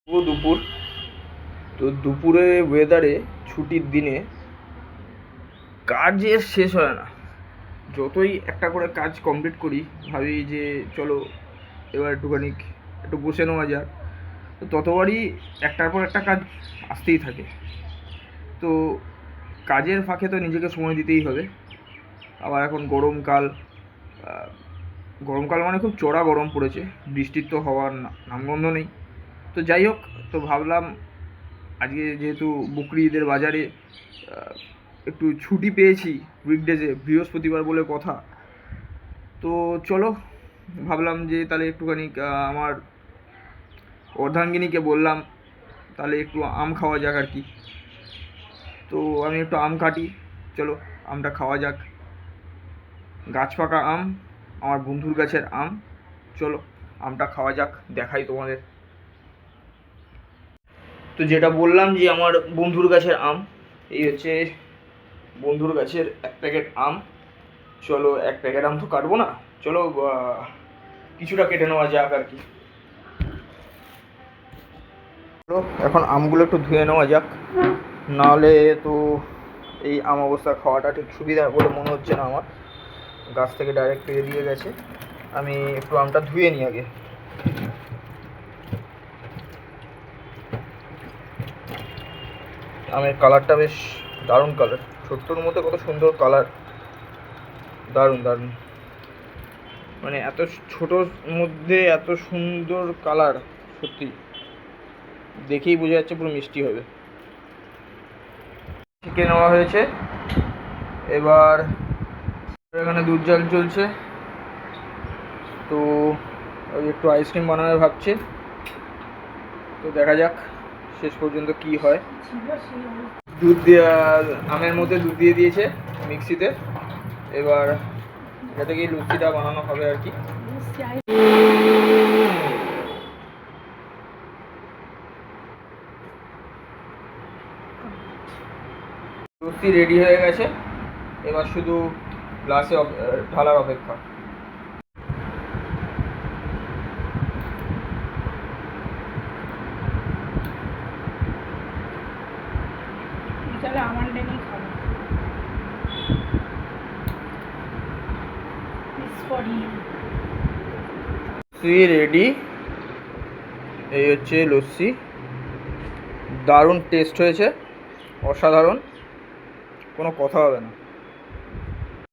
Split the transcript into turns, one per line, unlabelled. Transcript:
দুপুর, তো দুপুরে ওয়েদারে ছুটির দিনে কাজের শেষ হয় না। যতই একটা করে কাজ কমপ্লিট করি, ভাবি যে চলো এবার একটু বসে নেওয়া যাক, তো ততবারই একটার পর একটা কাজ আসতেই থাকে। তো কাজের ফাঁকে তো নিজেকে সময় দিতেই হবে। আবার এখন গরমকাল, গরমকাল মানে খুব চড়া গরম পড়েছে, বৃষ্টির তো হওয়ার নামগন্ধ নেই। তো যাই হোক, তো ভাবলাম আজকে যেহেতু বকরি ঈদের বাজারে একটু ছুটি পেয়েছি, উইকডেজে বৃহস্পতিবার বলে কথা, তো চলো ভাবলাম যে তাহলে একটুখানি আমার অর্ধাঙ্গিনীকে বললাম তাহলে একটু আম খাওয়া যাক আর কি। তো আমি একটু আম কাটি, চলো আমটা খাওয়া যাক। গাছ পাকা আম, আমার বন্ধুর গাছের আম, চলো আমটা খাওয়া যাক, দেখাই তোমাদের। তো যেটা বললাম যে আমার বন্ধুর গাছের আম, এই হচ্ছে বন্ধুর গাছের এক প্যাকেট আম। চলো এক প্যাকেট আম তো কাটবো না, চলো কিছুটা কেটে নেওয়া যাক আর কি। চলো এখন আমগুলো একটু ধুয়ে নেওয়া যাক, নাহলে তো এই আম অবস্থা খাওয়াটা ঠিক সুবিধা বলে মনে হচ্ছে না আমার। গাছ থেকে ডাইরেক্ট পেরে দিয়ে গেছে, আমি একটু আমটা ধুয়ে নিই আগে। আমের কালারটা বেশ দারুণ কালার, ছোট্টর মধ্যে কত সুন্দর কালার, দারুণ দারুণ। মানে এত ছোটোর মধ্যে এত সুন্দর কালার, সত্যি দেখেই বোঝা যাচ্ছে পুরো মিষ্টি হবে। ছেঁকে নেওয়া হয়েছে, এবার এখানে দুধ জাল চলছে। তো ওই একটু আইসক্রিম বানাবে ভাবছে, তো দেখা যাক শেষ পর্যন্ত কি হয়। দুধ দিয়ে আমের মধ্যে দুধ দিয়ে দিয়েছে মিক্সিতে, এবার এটা থেকেই লুচিটা বানানো হবে আর কি। লুচি রেডি হয়ে গেছে, এবার শুধু গ্লাসে ঢালার অপেক্ষা। লস্যি রেডি, এই হচ্ছে লস্যি, দারুণ টেস্ট হয়েছে, অসাধারণ, কোনো কথা হবে না।